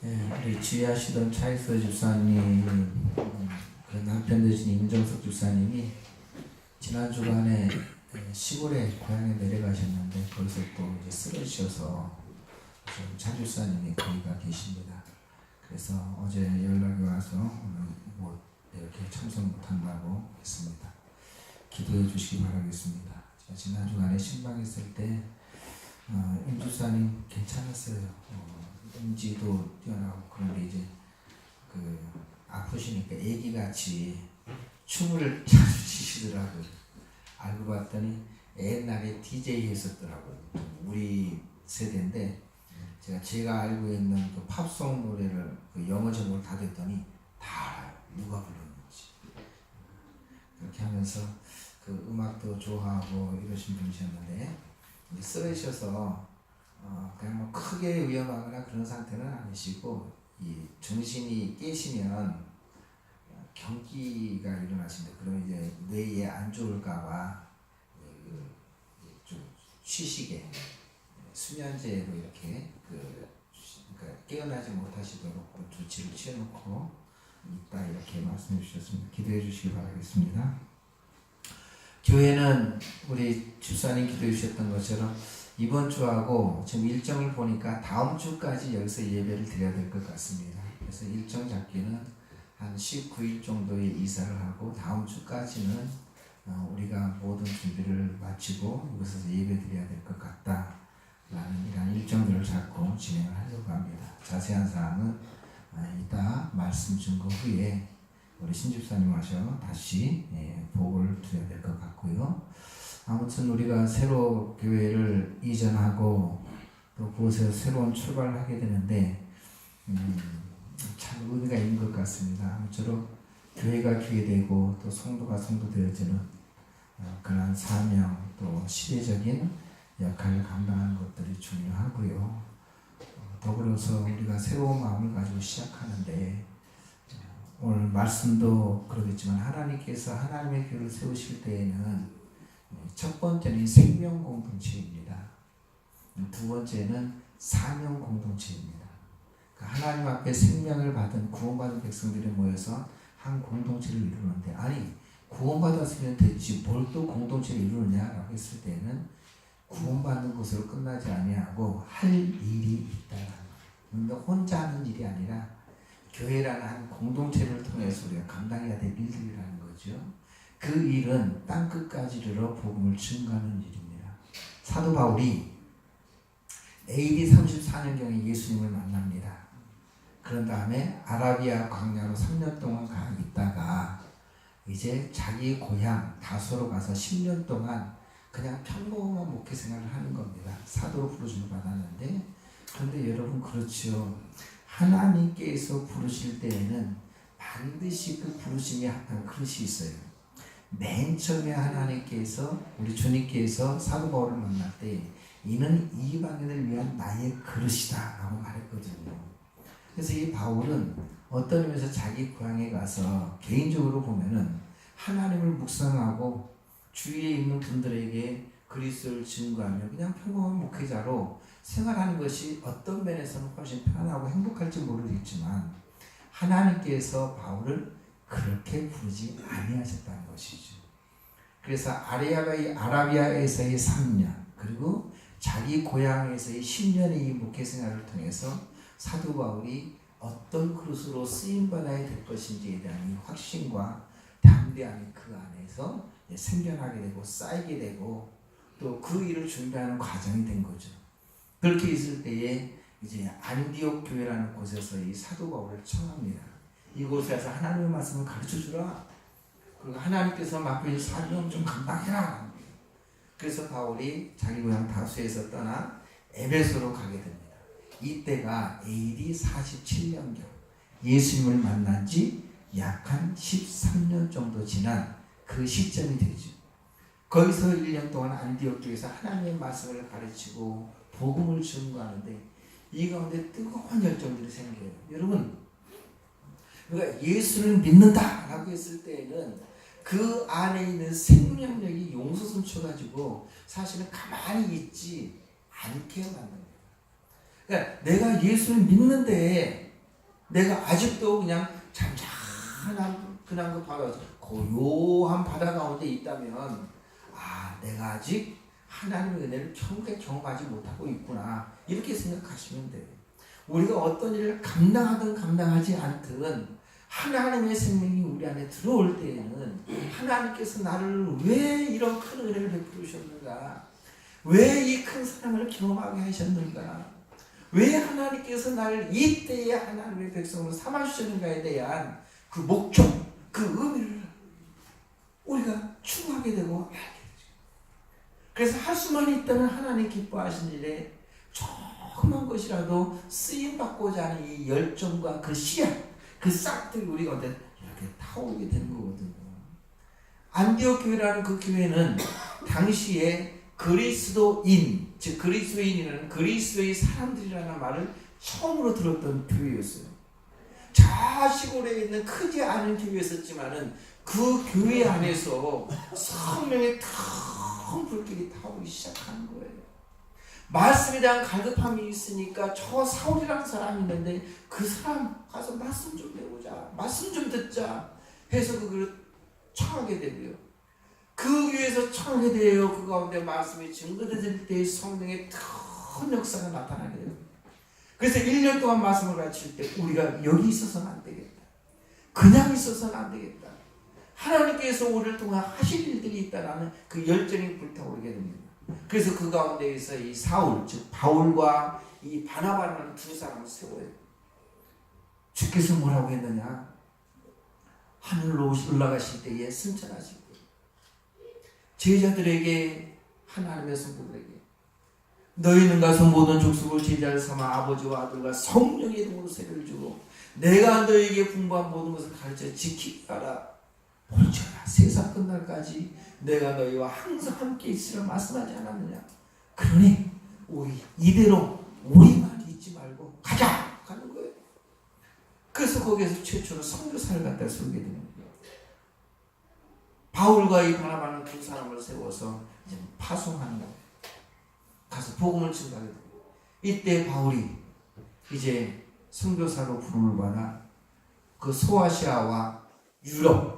우리 지휘하시던 차이서 집사님, 그 남편 되신 임정석 집사님이 지난 주간에 시골에 고향에 내려가셨는데 거기서 또 이제 쓰러지셔서 지금 차 집사님이 거기가 계십니다. 그래서 어제 연락이 와서 오늘 뭐 이렇게 참석 못한다고 했습니다. 기도해 주시기 바라겠습니다. 제가 지난 주간에 신방했을 때 임 집사님 괜찮았어요. 인지도 뛰어나고 그런데 이제 그 아프시니까 애기같이 춤을 자주 추시더라고요. 알고 봤더니 옛날에 DJ 했었더라고요. 우리 세대인데 제가 알고 있는 그 팝송 노래를 그 영어 제목을 다 듣더니 다 누가 불렀는지 그렇게 하면서 그 음악도 좋아하고 이러신 분이셨는데 쓰러지셔서 그냥 뭐 크게 위험하거나 그런 상태는 아니시고 이 정신이 깨시면 경기가 일어나신다. 그러면 이제 뇌에 안 좋을까봐 좀 쉬시게 수면제로 이렇게 그러니까 깨어나지 못하시도록 조치를 취해놓고 있다 이렇게 말씀해 주셨습니다. 기도해 주시기 바라겠습니다. 교회는 우리 집사님 기도해 주셨던 것처럼 이번 주하고 지금 일정을 보니까 다음 주까지 여기서 예배를 드려야 될 것 같습니다. 그래서 일정 잡기는 한 19일 정도의 이사를 하고 다음 주까지는 우리가 모든 준비를 마치고 이곳에서 예배 드려야 될 것 같다라는 이런 일정들을 잡고 진행을 하려고 합니다. 자세한 사항은 이따 말씀 증거 후에 우리 신집사님 와서 다시 보고를 드려야 될 것 같고요. 아무튼 우리가 새로 교회를 이전하고 또 그곳에서 새로운 출발을 하게 되는데 참 의미가 있는 것 같습니다. 아무쪼록 교회가 교회 되고 또 성도가 성도 되어지는 그러한 사명 또 시대적인 역할을 감당하는 것들이 중요하고요. 더불어서 우리가 새로운 마음을 가지고 시작하는데 오늘 말씀도 그러겠지만 하나님께서 하나님의 교회를 세우실 때에는 첫 번째는 생명 공동체입니다. 두 번째는 사명 공동체입니다. 하나님 앞에 생명을 받은 구원받은 백성들이 모여서 한 공동체를 이루는데 아니 구원받았으면 됐지 뭘 또 공동체를 이루느냐라고 했을 때는 구원받는 것으로 끝나지 아니하고 할 일이 있다라는 거예요. 혼자 하는 일이 아니라 교회라는 한 공동체를 통해서 우리가 감당해야 될 일들이라는 거죠. 그 일은 땅끝까지 이르러 복음을 증거하는 일입니다. 사도 바울이 AD 34년경에 예수님을 만납니다. 그런 다음에 아라비아 광야로 3년 동안 가 있다가 이제 자기 고향 다소로 가서 10년 동안 그냥 평범한 목회 생활을 하는 겁니다. 사도로 부르심을 받았는데 그런데 여러분 그렇죠. 하나님께서 부르실 때에는 반드시 그 부르심에 합한 그릇이 있어요. 맨 처음에 하나님께서 우리 주님께서 사도 바울을 만날 때 이는 이방인을 위한 나의 그릇이다 라고 말했거든요. 그래서 이 바울은 어떤 의미에서 자기 고향에 가서 개인적으로 보면은 하나님을 묵상하고 주위에 있는 분들에게 그리스도를 증거하며 그냥 평범한 목회자로 생활하는 것이 어떤 면에서는 훨씬 편안하고 행복할지 모르겠지만 하나님께서 바울을 그렇게 부르지 아니하셨다는 것이죠. 그래서 아라비아에서의 3년 그리고 자기 고향에서의 10년의 이 목회 생활을 통해서 사도 바울이 어떤 그릇으로 쓰임받아야 될 것인지에 대한 이 확신과 담대함이 그 안에서 생겨나게 되고 쌓이게 되고 또 그 일을 준비하는 과정이 된 거죠. 그렇게 있을 때에 이제 안디옥 교회라는 곳에서 이 사도 바울을 청합니다. 이곳에서 하나님의 말씀을 가르쳐주라. 그리고 하나님께서 맡겨진 사명 좀 감당해라. 그래서 바울이 자기 고향 다소에서 떠나 에베소로 가게 됩니다. 이때가 AD 47년경 예수님을 만난 지 약 한 13년 정도 지난 그 시점이 되죠. 거기서 1년 동안 안디옥 교회에서 하나님의 말씀을 가르치고 복음을 증거하는데 이 가운데 뜨거운 열정들이 생겨요. 여러분 그러니까 예수를 믿는다라고 했을 때에는 그 안에 있는 생명력이 용솟음쳐가지고 사실은 가만히 있지 않게 만듭니다. 그러니까 내가 예수를 믿는데 내가 아직도 그냥 잔잔한 그냥 그 바다, 고요한 바다 가운데 있다면 내가 아직 하나님의 은혜를 평생 경험하지 못하고 있구나, 이렇게 생각하시면 돼요. 우리가 어떤 일을 감당하든 감당하지 않든 하나님의 생명이 우리 안에 들어올 때에는 하나님께서 나를 왜 이런 큰 은혜를 베풀으셨는가, 왜 이 큰 사랑을 경험하게 하셨는가, 왜 하나님께서 나를 이때에 하나님의 백성으로 삼아주셨는가에 대한 그 목적, 그 의미를 우리가 추구하게 되고 알게 되죠. 그래서 할 수만 있다면 하나님 기뻐하신 일에 조그만 것이라도 쓰임받고자 하는 이 열정과 그 씨앗, 그 싹들이 우리가 이렇게 타오르게 되는 거거든요. 안디옥 교회라는 그 교회는 당시에 그리스도인, 즉 그리스도인이라는 그리스도의 사람들이라는 말을 처음으로 들었던 교회였어요. 저 시골에 있는 크지 않은 교회였었지만은 그 교회 안에서 성령의 큰 불길이 타오르기 시작하는 거예요. 말씀에 대한 갈급함이 있으니까 저 사울이라는 사람이 있는데 그 사람 가서 말씀 좀 배우자, 말씀 좀 듣자 해서 그걸 청하게 되고요. 그 위에서 청하게 되어 그 가운데 말씀이 증거될 때 성령의 큰 역사가 나타나게 됩니다. 그래서 1년 동안 말씀을 가르칠 때 우리가 여기 있어서는 안 되겠다, 그냥 있어서는 안 되겠다, 하나님께서 우리를 통해 하실 일들이 있다라는 그 열정이 불타오르게 됩니다. 그래서 그 가운데에서 이 사울, 즉 바울과 이 바나바라는 두 사람을 세워요. 주께서 뭐라고 했느냐, 하늘로 올라가실 때에 승천하시고 제자들에게, 하나님의 성도들에게 너희는 가서 모든 족속을 제자를 삼아 아버지와 아들과 성령의 이름으로 세례를 주고 내가 너희에게 분부한 모든 것을 가르쳐 지키게 하라. 볼지어다 세상 끝날까지 내가 너희와 항상 함께 있으라 말씀하지 않았느냐. 그러니 우리 이대로 우리만 잊지 말고 가자 가는 거예요. 그래서 거기에서 최초로 선교사를 갖다 세우게 되는 거예요. 바울과 이 바나바는 두 사람을 세워서 이제 파송하는 거예요. 가서 복음을 증가하게 돼요. 이때 바울이 이제 선교사로 부름을 받아 그 소아시아와 유럽,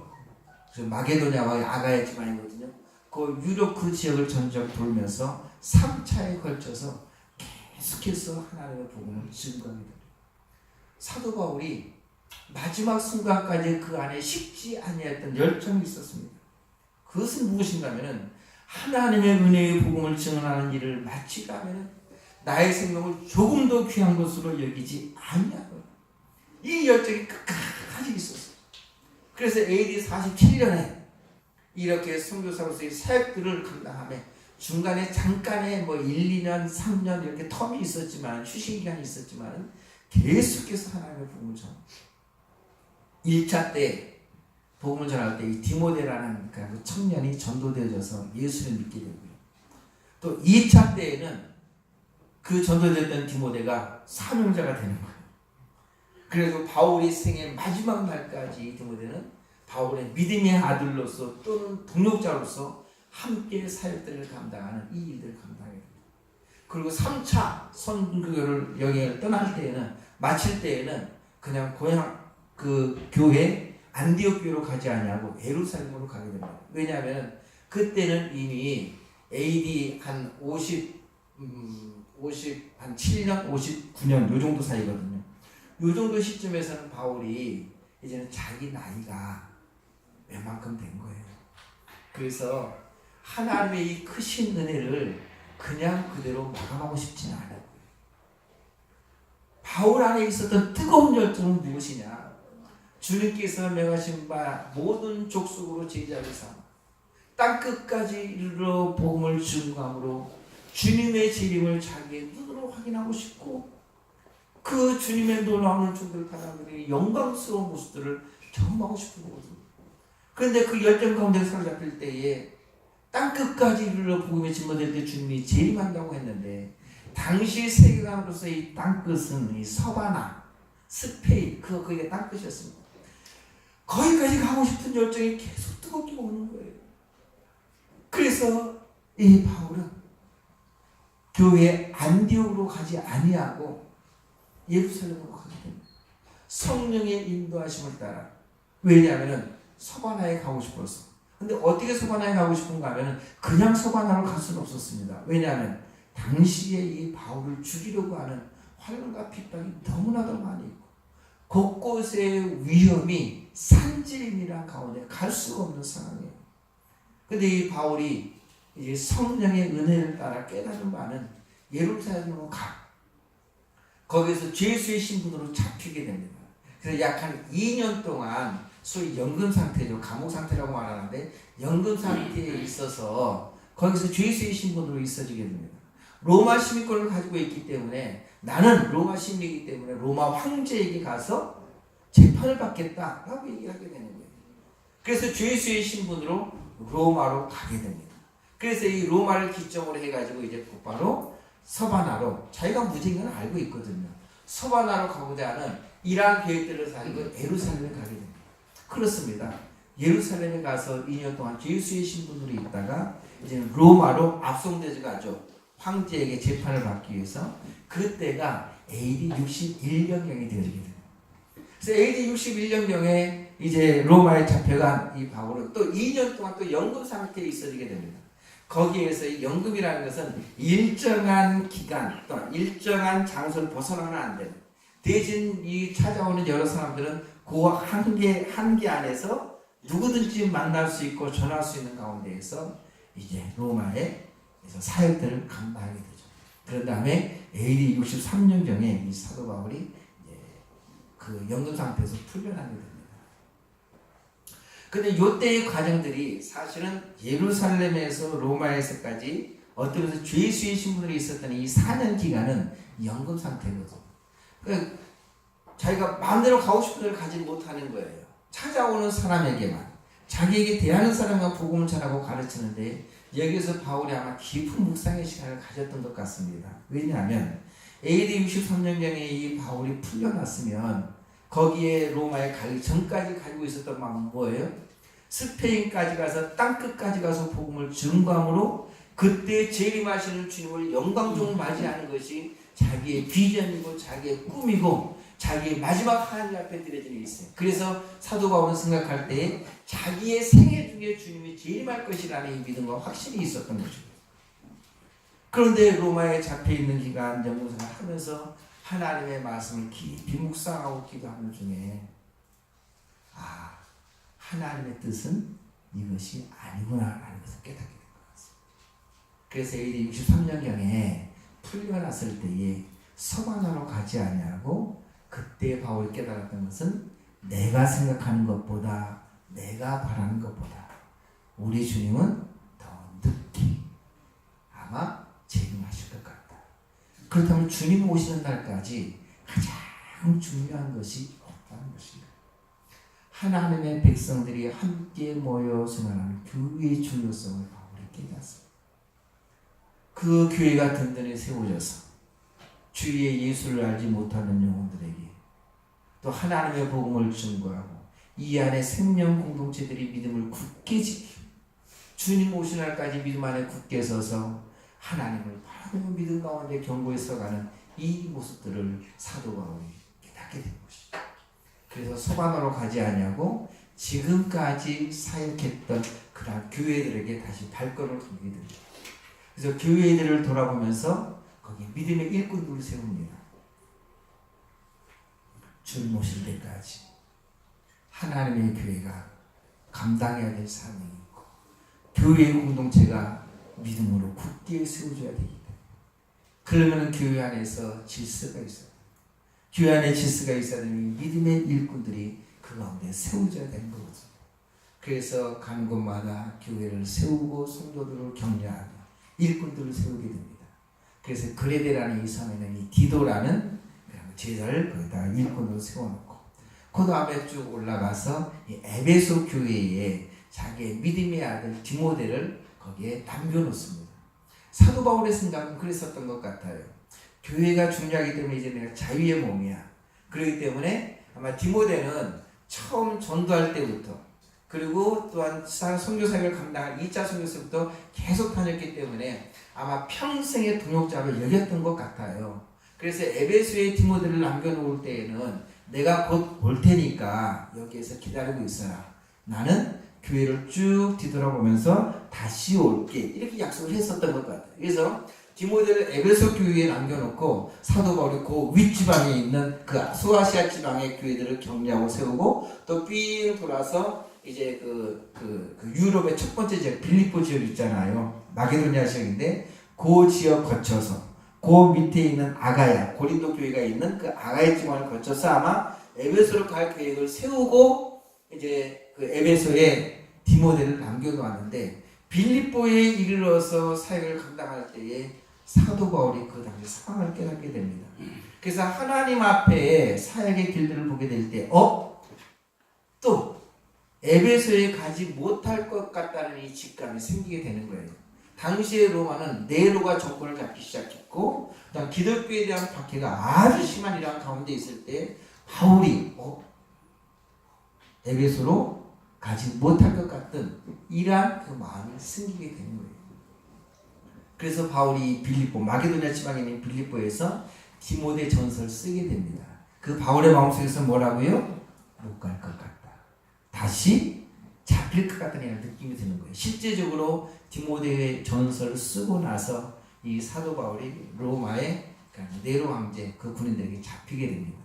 마게도냐와 아가야 지방이거든요. 그 유럽 그 지역을 전적 돌면서 3차에 걸쳐서 계속해서 하나님의 복음을 증거하게 됩니다. 사도 바울이 마지막 순간까지 그 안에 식지 아니했던 열정이 있었습니다. 그것은 무엇인가 하면은 하나님의 은혜의 복음을 증언하는 일을 마치가 하면은 나의 생명을 조금 더 귀한 것으로 여기지 아니하고, 이 열정이 끝까지 있었어요. 그래서 AD 47년에 이렇게 선교사로서의 사역들을 감당하며 중간에 잠깐의 1, 2년, 3년 이렇게 텀이 있었지만, 휴식 기간이 있었지만 계속해서 하나님의 복음을 전합니다. 1차 때 복음을 전할 때 이 디모데라는 그 청년이 전도되어져서 예수를 믿게 되고요. 또 2차 때에는 그 전도됐던 디모데가 사명자가 되는 거예요. 그래서 바울이 생애 마지막 날까지 디모데는 바울의 믿음의 아들로서 또는 동역자로서 함께 사역들을 감당하는 이 일들을 감당하게 됩니다. 그리고 3차 선교를 여행을 떠날 때에는, 마칠 때에는 그냥 고향 그 교회 안디옥 교회로 가지 아니하고 예루살렘으로 가게 됩니다. 왜냐하면 그때는 이미 AD 한 57년, 59년 요 정도 사이거든요. 요 정도 시점에서는 바울이 이제는 자기 나이가 웬만큼 된 거예요. 그래서 하나님의 이 크신 은혜를 그냥 그대로 마감하고 싶지는 않아요. 바울 안에 있었던 뜨거운 열정은 무엇이냐? 주님께서 명하신 바 모든 족속으로 제자를 삼아 땅끝까지 이르러 복음을 증거함으로 주님의 재림을 자기의 눈으로 확인하고 싶고, 그 주님의 놀라운 종들 바라보니 영광스러운 모습들을 경험하고 싶은 거거든요. 그런데 그 열정 가운데 사로잡힐 때에 땅끝까지 이르러 복음이 증거될 때 주님이 재림한다고 했는데, 당시 세계관으로서 이 땅끝은 이 서바나, 스페인, 그게 땅끝이었습니다. 거기까지 가고 싶은 열정이 계속 뜨겁게 오는 거예요. 그래서 이 바울은 교회 안디옥으로 가지 아니하고 예루살렘으로 가게 됩니다. 성령의 인도하심을 따라. 왜냐하면 서바나에 가고 싶었어. 근데 어떻게 서바나에 가고 싶은가 하면 그냥 서바나로 갈 수는 없었습니다. 왜냐하면 당시에 이 바울을 죽이려고 하는 환난과 핍박이 너무나도 많이 있고 곳곳의 위험이 산지임이란 가운데 갈 수가 없는 상황이에요. 근데 이 바울이 이제 성령의 은혜를 따라 깨달은 바는 예루살렘으로 가. 거기서 죄수의 신분으로 잡히게 됩니다. 그래서 약 한 2년 동안 소위 연금 상태죠. 감옥 상태라고 말하는데 연금 상태에 있어서 거기서 죄수의 신분으로 있어지게 됩니다. 로마 시민권을 가지고 있기 때문에 나는 로마 시민이기 때문에 로마 황제에게 가서 재판을 받겠다라고 얘기하게 되는 거예요. 그래서 죄수의 신분으로 로마로 가게 됩니다. 그래서 이 로마를 기점으로 해가지고 이제 곧바로 서바나로 자기가 무죄인 건 알고 있거든요. 서바나로 가고자 하는 이러한 계획들을 가지고 예루살렘에 가게 됩니다. 그렇습니다. 예루살렘에 가서 2년 동안 죄수의 신분으로 있다가 이제 로마로 압송되어 가죠. 황제에게 재판을 받기 위해서. 그때가 AD 61년경이 되어지게 됩니다. 그래서 AD 61년경에 이제 로마에 잡혀간 이 바울은 또 2년 동안 또 연금 상태에 있어지게 됩니다. 거기에서 이 연금이라는 것은 일정한 기간 또는 일정한 장소를 벗어나면 안 돼요. 대신 이 찾아오는 여러 사람들은 그 한계 안에서 누구든지 만날 수 있고 전할 수 있는 가운데에서 이제 로마에서 사역들을 감당하게 되죠. 그런 다음에 AD 63년경에 이 사도 바울이 그 연금 상태에서 풀려나게 됩니다. 근데 이때의 과정들이 사실은 예루살렘에서 로마에서까지 어떤 면에서 죄수의 신분으로 있었던 이 4년 기간은 연금 상태거든요. 그러니까 자기가 마음대로 가고 싶은 데를 가지 못하는 거예요. 찾아오는 사람에게만, 자기에게 대하는 사람만 복음을 전하고 가르치는데 여기서 바울이 아마 깊은 묵상의 시간을 가졌던 것 같습니다. 왜냐하면 AD 63년경에 이 바울이 풀려났으면 거기에 로마에 가기 전까지 가지고 있었던 마음은 뭐예요? 스페인까지 가서 땅끝까지 가서 복음을 증거함으로 그때 재림하시는 주님을 영광적으로 맞이하는 것이 자기의 비전이고 자기의 꿈이고 자기의 마지막 하나님 앞에 드려지는 게 있어요. 그래서 사도 바울은 생각할 때 자기의 생애 중에 주님이 재림할 것이라는 이 믿음과 확신이 있었던 거죠. 그런데 로마에 잡혀있는 기간 연금생활을 하면서 하나님의 말씀을 깊이 묵상하고 기도하는 중에 하나님의 뜻은 이것이 아니구나라는 것을 깨닫게 된 것 같습니다. 그래서 AD 63년경에 풀려났을 때에 서바나로 가지 아니하고 그때 바울이 깨달았던 것은 내가 생각하는 것보다 내가 바라는 것보다 우리 주님은 더 늦게 아마 재림하실 것 같다. 그렇다면 주님 오시는 날까지 가장 중요한 것이 없다는 것입니다. 하나님의 백성들이 함께 모여 생활하는 교회의 중요성을 바울이 깨닫습니다. 그 교회가 든든히 세워져서 주의 예수를 알지 못하는 영혼들에게 또 하나님의 복음을 증거하고 이 안에 생명 공동체들이 믿음을 굳게 지키고 주님 오신 날까지 믿음 안에 굳게 서서 하나님을 바라보는 믿음 가운데 견고히 서가는 이 모습들을 사도 바울이 깨닫게 된 것이죠. 그래서 서바나로 가지 아니하고 지금까지 사역했던 그런 교회들에게 다시 발걸음을 돌리게 됩니다. 그래서 교회들을 돌아보면서 거기 믿음의 일꾼들을 세웁니다. 주님 오실 때까지 하나님의 교회가 감당해야 될 사명이 있고 교회의 공동체가 믿음으로 굳게 세워줘야 되기 때문에 그러면 교회 안에서 질서가 있어요. 교회 안에 질서가 있어야 되는 믿음의 일꾼들이 그 가운데 세워져야 되는 거거든요. 그래서 간 곳마다 교회를 세우고 성도들을 격려하며 일꾼들을 세우게 됩니다. 그래서 그레데라는 이 섬에는 이 디도라는 제자를 거기다 일꾼으로 세워놓고 그 다음에 쭉 올라가서 이 에베소 교회에 자기의 믿음의 아들 디모데를 거기에 남겨놓습니다. 사도 바울의 생각은 그랬었던 것 같아요. 교회가 중요하기 때문에 이제 내가 자유의 몸이야. 그렇기 때문에 아마 디모데는 처음 전도할 때부터 그리고 또한 선교사역을 감당한 2차 선교사부터 계속 다녔기 때문에 아마 평생의 동역자로 여겼던 것 같아요. 그래서 에베소에 디모데를 남겨놓을 때에는 내가 곧 올 테니까 여기에서 기다리고 있어라. 나는 교회를 쭉 뒤돌아보면서 다시 올게. 이렇게 약속을 했었던 것 같아요. 그래서 디모데를 에베소 교회에 남겨놓고 사도 바울이 그 윗지방에 있는 그 소아시아 지방의 교회들을 격려하고 세우고 또 삥 돌아서 이제 그 유럽의 첫 번째 지역 빌립보 지역 있잖아요. 마게도니아 지역인데 그 지역 거쳐서 그 밑에 있는 아가야 고린도 교회가 있는 그 아가야 지방을 거쳐서 아마 에베소로 갈 계획을 세우고 이제 그 에베소에 디모데를 남겨놓았는데 빌립보에 이르러서 사역을 감당할 때에 사도 바울이 그 당시 상황을 깨닫게 됩니다. 그래서 하나님 앞에 사역의 길들을 보게 될 때 또 에베소에 가지 못할 것 같다는 이 직감이 생기게 되는 거예요. 당시의 로마는 네로가 정권을 잡기 시작했고 그다음 기독교에 대한 박해가 아주 심한 이러한 가운데 있을 때 바울이 에베소로 가지 못할 것 같은 이러한 그 마음이 생기게 되는 거예요. 그래서 바울이 빌립보 마게도니아 지방에 있는 빌립보에서 디모데 전서를 쓰게 됩니다. 그 바울의 마음속에서 뭐라고요? 못 갈 것 같다. 다시 잡힐 것 같다는 느낌이 드는 거예요. 실제적으로 디모데의 전서를 쓰고 나서 이 사도 바울이 로마의 네로 황제 그 군인들에게 잡히게 됩니다.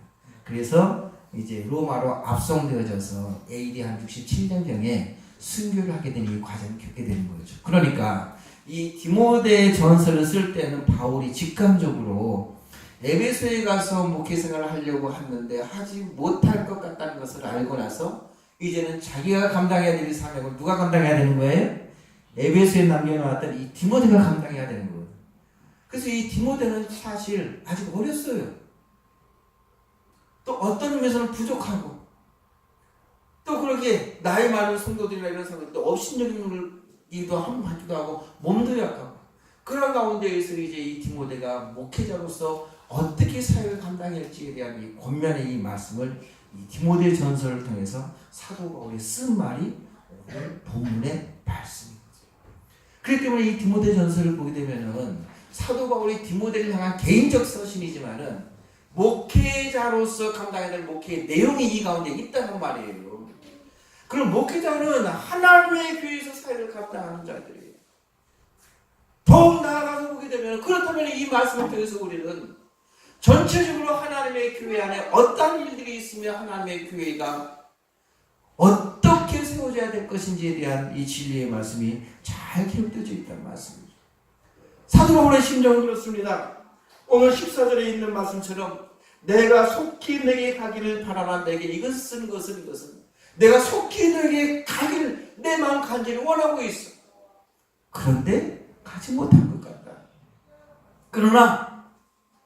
그래서 이제 로마로 압송되어져서 AD 한 67년경에 순교를 하게 된 이 과정을 겪게 되는 거죠. 그러니까 이 디모데 전서를 쓸 때는 바울이 직감적으로 에베소에 가서 목회 생활을 하려고 했는데 하지 못할 것 같다는 것을 알고 나서 이제는 자기가 감당해야 될 사명을 누가 감당해야 되는 거예요? 에베소에 남겨놓았던 이 디모데가 감당해야 되는 거예요. 그래서 이 디모데는 사실 아직 어렸어요. 또 어떤 의미에서는 부족하고 또 그렇게 나이 많은 성도들이나 이런 사람들도 업신여기는 일도 하기도 하고 몸도 약하고 그런 가운데에서 이제 이 디모데가 목회자로서 어떻게 사역을 감당할지에 대한 이 권면의 이 말씀을 이 디모데 전서를 통해서 사도 바울이 쓴 말이 오늘 본문의 말씀입니다. 그렇기 때문에 이 디모데 전서를 보게 되면은 사도 바울이 디모데를 향한 개인적 서신이지만은 목회자로서 감당해야 될 목회의 내용이 이 가운데 있다는 말이에요. 그럼 목회자는 하나님의 교회에서 사역을 감당하는 자들이에요. 더욱 나아가서 보게 되면 그렇다면 이 말씀을 통해서 우리는 전체적으로 하나님의 교회 안에 어떤 일들이 있으며 하나님의 교회가 어떻게 세워져야 될 것인지에 대한 이 진리의 말씀이 잘 기록되어 있다는 말씀이죠. 사도 바울의 심정은 그렇습니다. 오늘 14절에 있는 말씀처럼 내가 속히 내게 가기를 바라나 내게 이것을 쓰는 것은 내가 속히 내게 가기를 내 마음 간절히 원하고 있어. 그런데 가지 못할 것 같다. 그러나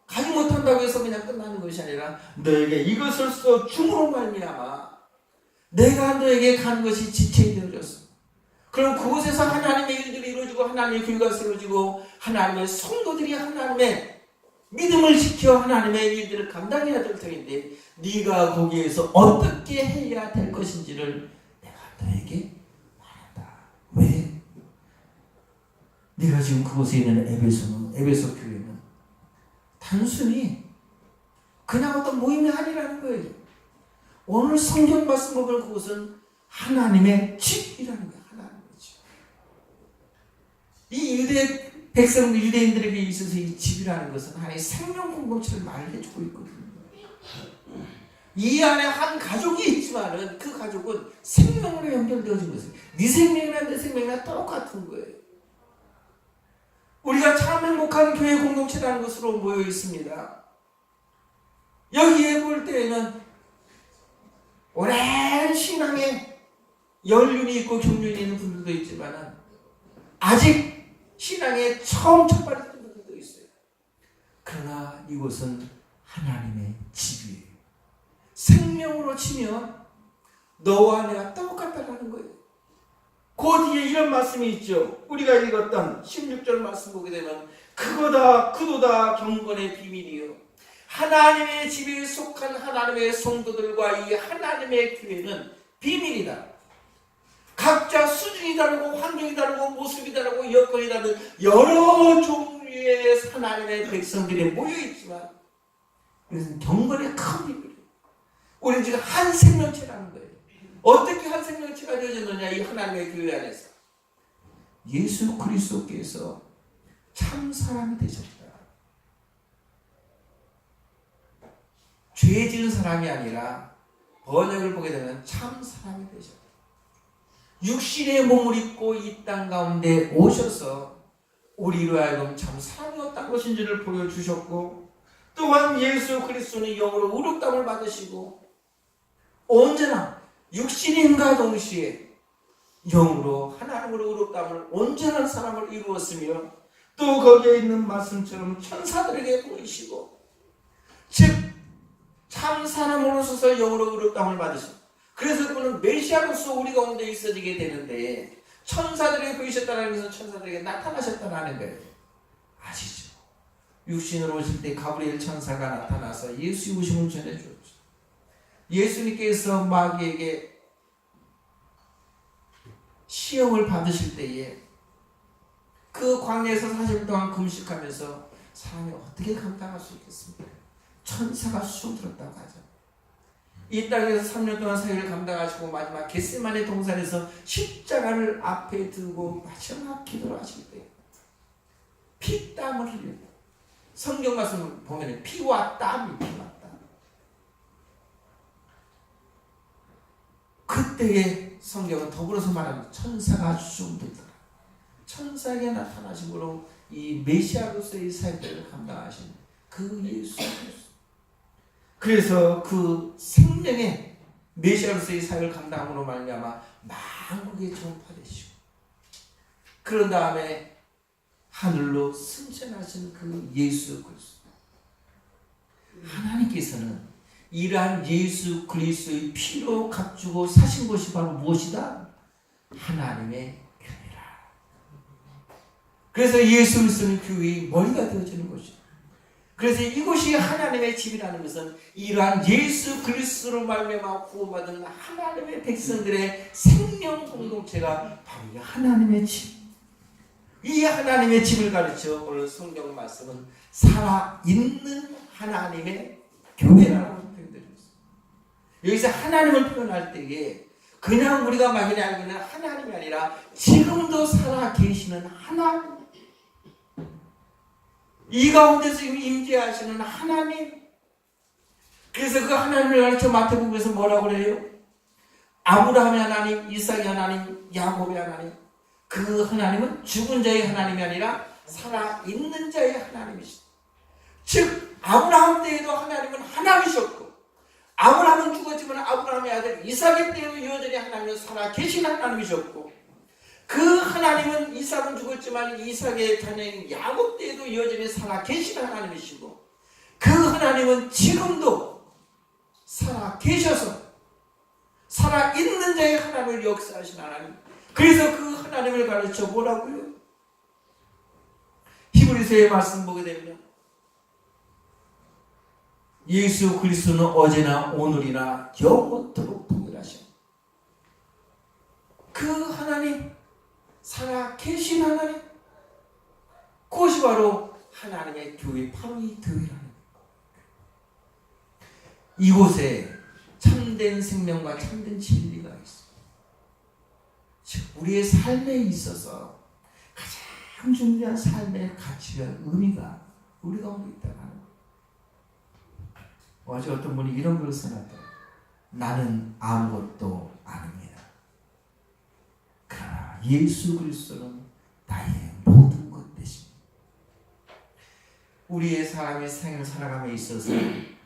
가지 못한다고 해서 그냥 끝나는 것이 아니라 너에게 이것을 써 줌으로 말미암아 내가 너에게 간 것이 지체이 되어졌어. 그럼 그곳에서 하나님의 일들이 이루어지고 하나님의 교회가 세워지고 하나님의 성도들이 하나님의 믿음을 지켜 하나님의 일들을 감당해야 될 터인데 네가 거기에서 어떻게 해야 될 것인지를 내가 너에게 말한다. 왜? 네가 지금 그곳에 있는 에베소 교회는 단순히 그냥 어떤 모임이 아니라는 거예요. 오늘 성경 말씀을 보면 그곳은 하나님의 집이라는 거예요. 하나님의 집. 이 유대 백성 유대인들에게 있어서 이 집이라는 것은 하나의 생명 공동체를 말해주고 있거든요. 이 안에 한 가족이 있지만은 그 가족은 생명으로 연결되어진 것이에요. 네 생명이나 내 생명이나 똑같은 거예요. 우리가 참 행복한 교회 공동체라는 것으로 모여 있습니다. 여기에 볼 때에는 오랜 신앙에 연륜이 있고 경륜이 있는 분들도 있지만 아직 신앙에 처음 첫발이 뜬 분들도 있어요. 그러나 이곳은 하나님의 집이에요. 생명으로 치면 너와 내가 똑같다라는 거예요. 그 뒤에 이런 말씀이 있죠. 우리가 읽었던 16절 말씀 보게 되면 그도다 경건의 비밀이요 하나님의 집에 속한 하나님의 성도들과 이 하나님의 교회는 비밀이다. 각자 수준이 다르고 환경이 다르고 모습이 다르고 여건이 다른 여러 종류의 하나님의 백성들이 모여있지만 이것은 경건의 큰 비밀이에요. 우리는 지금 한 생명체라는 거예요. 어떻게 한 생명체가 되어졌느냐, 이 하나님의 교회 안에서. 예수 그리스도께서 참 사람이 되셨다. 죄 지은 사람이 아니라 번역을 보게 되면 참 사람이 되셨다. 육신의 몸을 입고 이 땅 가운데 오셔서 우리로 하여금 참 사람이 어떤 것인지를 보여주셨고, 또한 예수 그리스도는 영으로 의롭다함을 받으시고 언제나 육신인과 동시에 영으로 하나님으로 의롭다함을 온전한 사람을 이루었으며, 또 거기에 있는 말씀처럼 천사들에게 보이시고, 즉 참 사람으로서 영으로 의롭다함을 받으시고, 그래서 그는 메시아로서 우리 가운데 있어지게 되는데, 천사들에게 보이셨다는 것은 천사들에게 나타나셨다는 거예요. 아시죠? 육신으로 오실 때 가브리엘 천사가 나타나서 예수의 오심을 전해주었죠. 예수님께서 마귀에게 시험을 받으실 때에 그 광야에서 40일 동안 금식하면서 사람이 어떻게 감당할 수 있겠습니까? 천사가 수종 들었다고 하죠. 이 땅에서 3년 동안 사역을 감당하시고 마지막 겟세마네 동산에서 십자가를 앞에 두고 마지막 기도를 하실 때 피땀을 흘렸다. 성경 말씀을 보면 피와 땀이 피났다. 그때에 성경은 더불어서 말하는 천사가 수종 들더라. 천사에게 나타나심으로 이 메시아로서의 사역을 감당하신 그 예수 그리스도. 그래서 그 생명의 메시아로서의 사역을 감당함으로 말미암아 만국에 전파되시고, 그런 다음에 하늘로 승천하신 그 예수 그리스도. 하나님께서는 이러한 예수 그리스도의 피로 값주고 사신 것이 바로 무엇이다? 하나님의 교회라. 그래서 예수 그리스도는 교회의 머리가 되어지는 것이다. 그래서 이곳이 하나님의 집이라는 것은 이러한 예수 그리스도로 말미암아 구원받은 하나님의 백성들의 생명 공동체가 바로 이 하나님의 집. 이 하나님의 집을 가르쳐 오늘 성경 말씀은 살아있는 하나님의 교회라고 표현드렸습니다. 여기서 하나님을 표현할 때에 그냥 우리가 막연히 알고 있는 하나님이 아니라 지금도 살아 계시는 하나님, 이 가운데 지금 임재하시는 하나님. 그래서 그 하나님을 가르쳐 마태복음에서 뭐라고 그래요? 아브라함의 하나님, 이삭의 하나님, 야곱의 하나님. 그 하나님은 죽은 자의 하나님이 아니라 살아있는 자의 하나님이시다. 즉 아브라함 때에도 하나님은 하나님이셨고, 아브라함은 죽었지만 아브라함의 아들 이삭의 때에도 여전히 하나님은 살아계신 하나님이셨고, 그 하나님은 이삭은 죽었지만 이삭의 자녀인 야곱 때에도 여전히 살아계신 하나님이시고, 그 하나님은 지금도 살아계셔서 살아있는 자의 하나님을 역사하신 하나님. 그래서 그 하나님을 가르쳐 뭐라고요? 히브리서의 말씀 보게 되면 예수 그리스도는 어제나 오늘이나 영원토록 동일하신 그 하나님, 살아계신 하나님, 그것이 바로 하나님의 교회, 바로 이 교회라는 거예요. 이곳에 참된 생명과 참된 진리가 있어요. 즉 우리의 삶에 있어서 가장 중요한 삶의 가치와 의미가 우리 가운데 있다는 거예요. 어제 어떤 분이 이런 글을 써놨더라고요. 나는 아무것도 아닙니다. 그러나 예수 그리스도는 나의 모든 것 되십니다. 우리의 사람의 생을 살아감에 있어서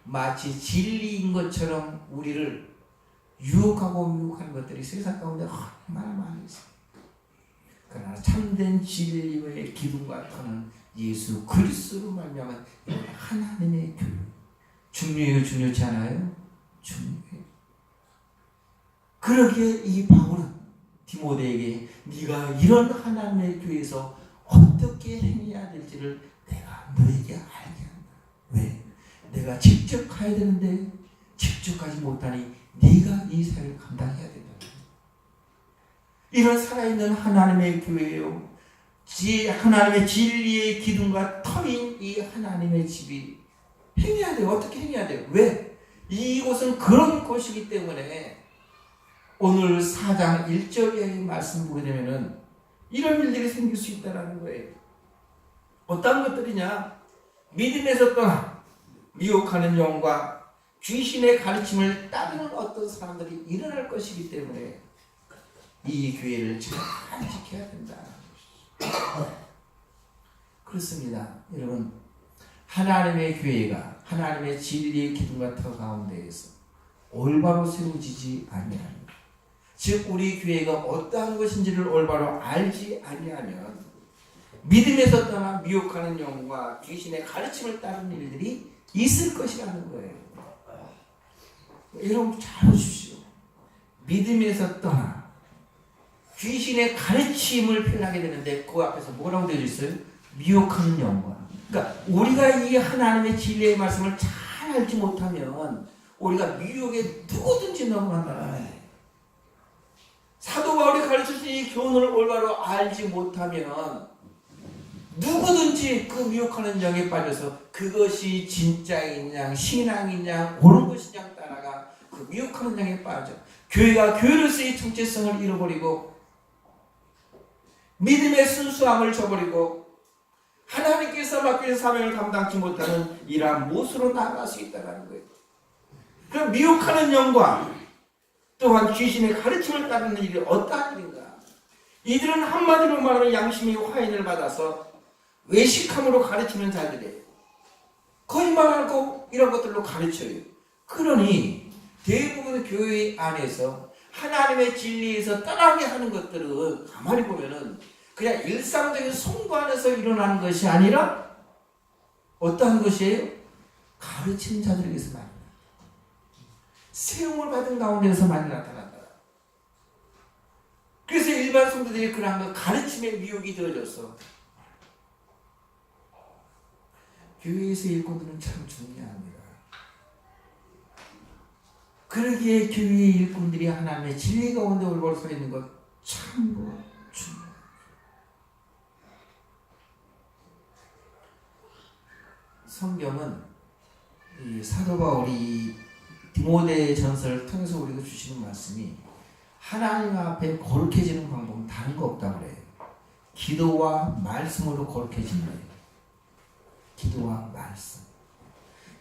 마치 진리인 것처럼 우리를 유혹하고 미혹하는 것들이 세상 가운데 얼마나 많이 있습니다. 그러나 참된 진리의 기둥과 터는 예수 그리스도로 말미암은 하나님의 교회. 중요해요? 중요치 않아요? 중요해요. 그러기에 이 바울은 디모데에게 네가 이런 하나님의 교회에서 어떻게 행해야 될지를 내가 너에게 알게 한다. 왜? 내가 직접 가야 되는데 직접 가지 못하니 네가 이 사역을 감당해야 된다. 이런 살아있는 하나님의 교회요, 하나님의 진리의 기둥과 터인 이 하나님의 집이 행해야 돼요. 어떻게 행해야 돼요? 왜? 이곳은 그런 곳이기 때문에 오늘 4장 1절의 말씀 보게 되면은 이런 일들이 생길 수 있다는 거예요. 어떤 것들이냐? 믿음에서 떠나 미혹하는 영과 귀신의 가르침을 따르는 어떤 사람들이 일어날 것이기 때문에 이 교회를 잘 지켜야 된다. 그렇습니다. 여러분, 하나님의 교회가 하나님의 진리의 기둥과 터 가운데에서 올바로 세워지지 아니하면, 즉 우리 교회가 어떠한 것인지를 올바로 알지 아니하면 믿음에서 떠나 미혹하는 영과 귀신의 가르침을 따르는 일들이 있을 것이라는 거예요. 여러분 잘 보십시오. 믿음에서 떠나 귀신의 가르침을 표현하게 되는데 그 앞에서 뭐라고 되어 있어요? 미혹하는 영과. 그러니까 우리가 이 하나님의 진리의 말씀을 잘 알지 못하면 우리가 미혹에 누구든지 넘어간다. 사도 바울이 가르쳐준 이 교훈을 올바로 알지 못하면 누구든지 그 미혹하는 영에 빠져서 그것이 진짜인 양, 신앙인 양, 옳은 것인 양 따라가 그 미혹하는 영에 빠져 교회가 교회로서의 정체성을 잃어버리고 믿음의 순수함을 저버리고 하나님께서 맡기는 사명을 감당치 못하는 이러한 못으로 나아갈 수 있다는 거예요. 그럼 미혹하는 영과 또한 귀신의 가르침을 따르는 일이 어떠한 일인가? 이들은 한마디로 말하면 양심의 화인을 받아서 외식함으로 가르치는 자들이에요. 거짓말하고 이런 것들로 가르쳐요. 그러니 대부분 교회 안에서 하나님의 진리에서 떠나게 하는 것들은 가만히 보면은 그냥 일상적인 송부 안에서 일어나는 것이 아니라 어떠한 것이에요? 가르치는 자들에게서 많이 세움을 받은 가운데서 많이 나타난다. 그래서 일반 성도들이 그런 가르침의 미혹이 되어져서 교회에서 일꾼들은 참 중요합니다. 그러기에 교회의 일꾼들이 하나님의 진리 가운데 올바로 서 있는 것 참으로 중요합니다. 성경은 이 사도 바울이 디모데 전서를 통해서 우리가 주시는 말씀이 하나님 앞에 거룩해지는 방법은 다른 거 없다고 그래요. 기도와 말씀으로 거룩해진다. 기도와 말씀.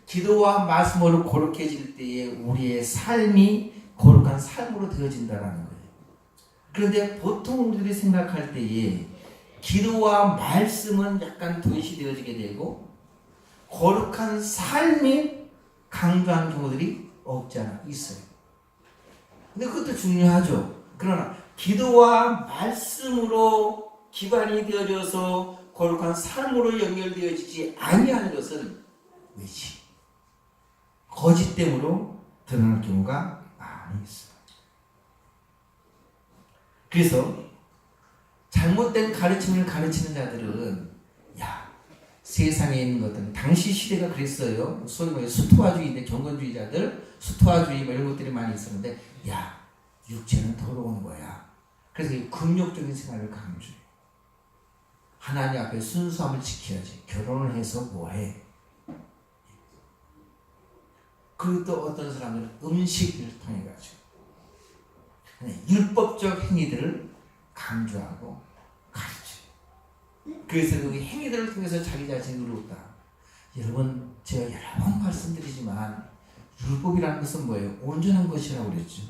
기도와 말씀으로 거룩해질 때에 우리의 삶이 거룩한 삶으로 되어진다는 거예요. 그런데 보통 우리들이 생각할 때에 기도와 말씀은 약간 도외시되어지게 되고 거룩한 삶이 강조한 경우들이 없지 않아 있어요. 근데 그것도 중요하죠. 그러나 기도와 말씀으로 기반이 되어져서 거룩한 삶으로 연결되어지지 아니하는 것은 외식, 거짓됨으로 드러날 경우가 많이 있어요. 그래서 잘못된 가르침을 가르치는 자들은 세상에 있는 것들은 당시 시대가 그랬어요. 소위 말해 수토화주의인데 경건주의자들 수토화주의 이런 것들이 많이 있었는데 육체는 더러운 거야. 그래서 금욕적인 생활을 강조해요. 하나님 앞에 순수함을 지켜야지. 결혼을 해서 뭐해? 그리고 또 어떤 사람들은 음식을 통해 가지고 율법적 행위들을 강조하고 가르쳐요. 그래서 그 행위들을 통해서 자기 자신을 의롭다. 여러분 제가 여러 번 말씀드리지만 율법이라는 것은 뭐예요? 온전한 것이라고 그랬죠.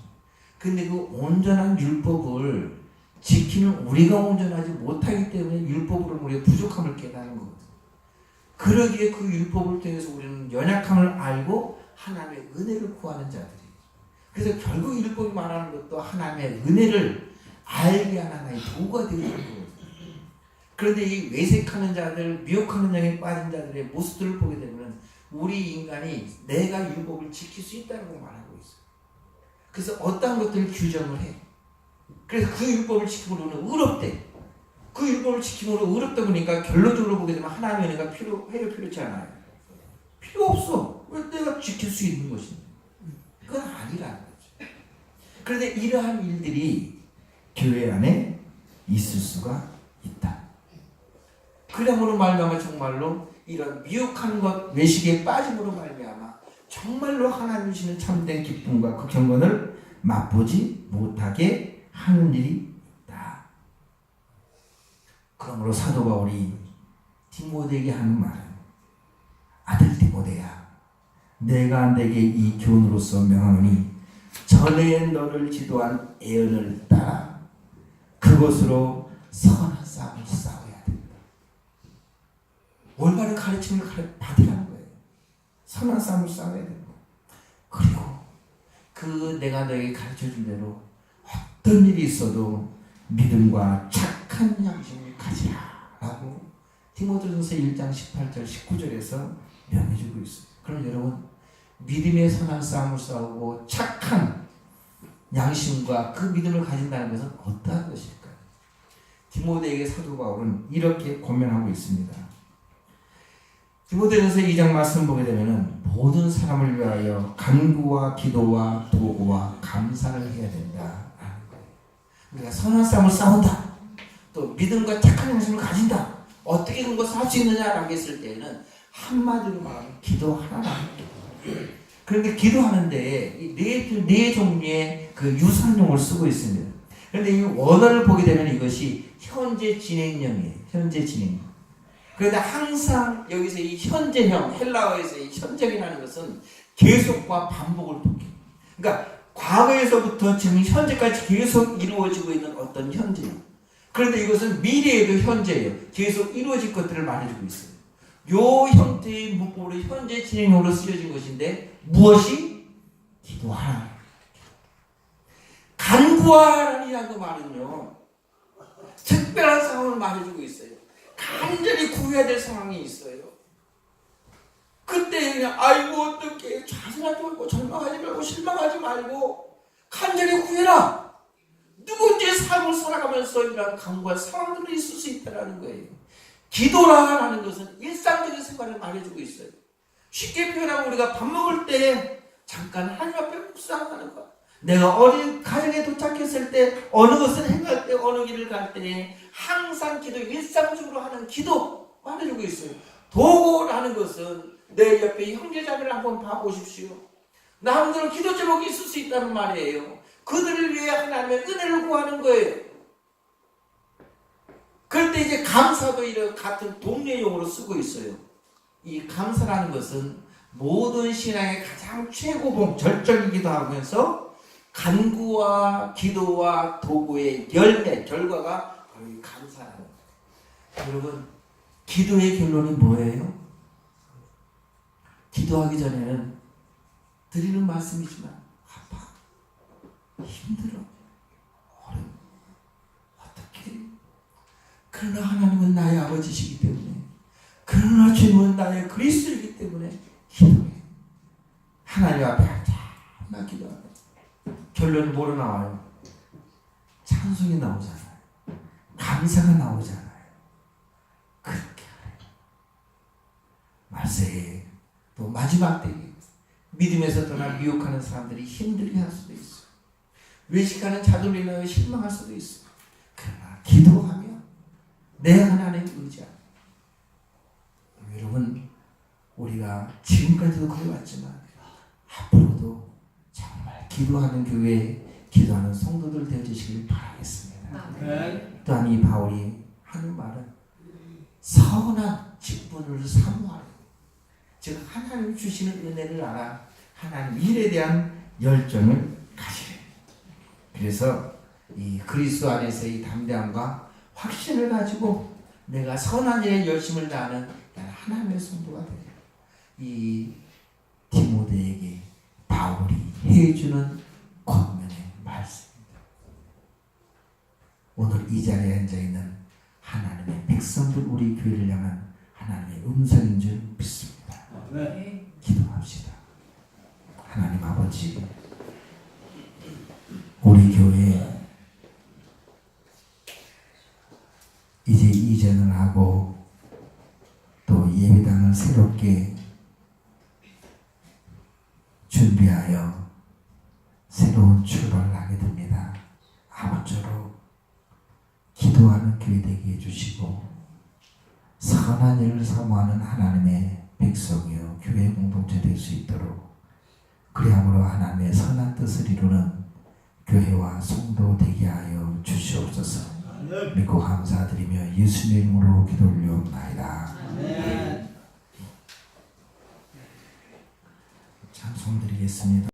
근데 그 온전한 율법을 지키는 우리가 온전하지 못하기 때문에 율법으로 우리가 부족함을 깨닫는 거거든요. 그러기에 그 율법을 통해서 우리는 연약함을 알고 하나님의 은혜를 구하는 자들이에요. 그래서 결국 율법이 말하는 것도 하나님의 은혜를 알게 하는 하나의 도구가 되는 거거든요. 그런데 이 외색하는 자들, 미혹하는 영에 빠진 자들의 모습들을 보게 되면 우리 인간이 내가 율법을 지킬 수 있다고 말하고 있어요. 그래서 어떤 것들을 규정을 해. 그래서 그 율법을 지킴으로는 의롭대. 그 율법을 지킴으로 의롭다 보니까 결론적으로 보게 되면 하나님의 은혜가 필요치 않아요. 필요 없어. 왜 내가 지킬 수 있는 것인데. 그건 아니라는 거죠. 그런데 이러한 일들이 교회 안에 있을 수가 있다. 그러므로 말미암아 정말로 이런 미혹한 것 외식에 빠짐으로 말미암아 정말로 하나님 주시는 참된 기쁨과 그 경건을 맛보지 못하게 하는 일이 있다. 그러므로 사도 바울이 디모데에게 하는 말은 아들 디모데야, 내가 내게 이 교훈으로서 명하노니 전에 너를 지도한 애언을 따라 그것으로 선한 싸움을 싸워야 된다. 올바른 가르침을 받으라는 거예요. 선한 싸움을 싸워야 된다. 그리고 그 내가 너에게 가르쳐준 대로 어떤 일이 있어도 믿음과 착한 양심을 가지라 라고 디모데전서 1장 18절 19절에서 명해주고 있어요. 그럼 여러분, 믿음의 선한 싸움을 싸우고 착한 양심과 그 믿음을 가진다는 것은 어떠한 것일까요? 디모데에게 사도 바울은 이렇게 고면하고 있습니다. 디모데전서 2장 말씀 보게 되면은 모든 사람을 위하여 간구와 기도와 도구와 감사를 해야 된다. 우리가 선한 싸움을 싸운다. 또 믿음과 착한 양심을 가진다. 어떻게 그것을 할 수 있느냐라고 했을 때에는 한마디로 말하면 기도하라는 거예요. 그런데 기도하는데 네 종류의 그 유사용어를 쓰고 있습니다. 그런데 이 원어를 보게 되면 이것이 현재 진행형이에요. 현재 진행형. 그런데 항상 여기서 이 현재형, 헬라어에서 이 현재형이라는 것은 계속과 반복을 통해. 그러니까 과거에서부터 지금 현재까지 계속 이루어지고 있는 어떤 현재형. 그런데 이것은 미래에도 현재예요. 계속 이루어질 것들을 말해주고 있어요. 요 형태의 문법으로 현재 진행형으로 쓰여진 것인데 무엇이? 기도하라. 간구하라는 그 말은요, 특별한 상황을 말해주고 있어요. 간절히 구해야 될 상황이 있어요. 그때 그냥 아이고 어떡해, 좌절하지 말고 절망하지 말고 실망하지 말고 간절히 구해라. 누군지 삶을 살아가면서 이런 간구할 상황들이 있을 수 있다는 거예요. 기도라는 것은 일상적인 생활을 말해주고 있어요. 쉽게 표현하면 우리가 밥 먹을 때 잠깐 하나님 앞에 묵상하는 것. 내가 어린 가정에 도착했을 때 어느 것을 행할 때 어느 길을 갈 때 항상 기도, 일상적으로 하는 기도 말해주고 있어요. 도구라는 것은 내 옆에 형제자매를 한번 봐보십시오. 나름대로 기도 제목이 있을 수 있다는 말이에요. 그들을 위해 하나님의 은혜를 구하는 거예요. 그럴 때 이제 감사도 이런 같은 동료용어로 쓰고 있어요. 이 감사라는 것은 모든 신앙의 가장 최고봉, 절정이기도 하면서 간구와 기도와 도구의 열매, 결과가 바로 이 감사라는 거예요. 여러분, 기도의 결론이 뭐예요? 기도하기 전에는 드리는 말씀이지만 아파, 힘들어, 어려워, 어떻게? 그러나 하나님은 나의 아버지시기 때문에, 그러나 주님은 나의 그리스도이기 때문에 기도해. 하나님 앞에 앉아 기도하고 결론이 뭐로 나와요? 찬송이 나오잖아요. 감사가 나오잖아요. 그렇게 하래요. 말세에 또 마지막 때에 믿음에서 떠나 미혹하는 사람들이 힘들게 할 수도 있어요. 외식하는 자들로 인하여 실망할 수도 있어요. 그러나 기도하며 내 하나님 의지하며. 여러분, 우리가 지금까지도 그래왔지만 앞으로도 정말 기도하는 교회, 기도하는 성도들 되어주시길 바라겠습니다. 또한 이 바울이 하는 말은 선한 직분을 사모하라. 즉 하나님 주시는 은혜를 알아 하나님 일에 대한 열정을 가지래. 그래서 이 그리스도 안에서의 담대함과 확신을 가지고 내가 선한 일에 열심을 다하는 하나님의 성도가 되라. 이 디모데에게 바울이 해주는 권면의 말씀입니다. 오늘 이 자리에 앉아있는 하나님의 백성들, 우리 교회를 향한 하나님의 음성인 줄 믿습니다. 네. 기도합시다. 하나님 아버지, 우리 교회 이제 이전을 하고 또 예배당을 새롭게 준비하여 새로운 출발을 하게 됩니다. 아무쪼록 기도하는 교회 되게 해주시고 선한 일을 사모하는 하나님의 백성이요 교회 공동체 될 수 있도록, 그리함으로 하나님의 선한 뜻을 이루는 교회와 성도 되게 하여 주시옵소서. 믿고 감사드리며 예수님 이름으로 기도 올려옵나이다. 찬송 드리겠습니다.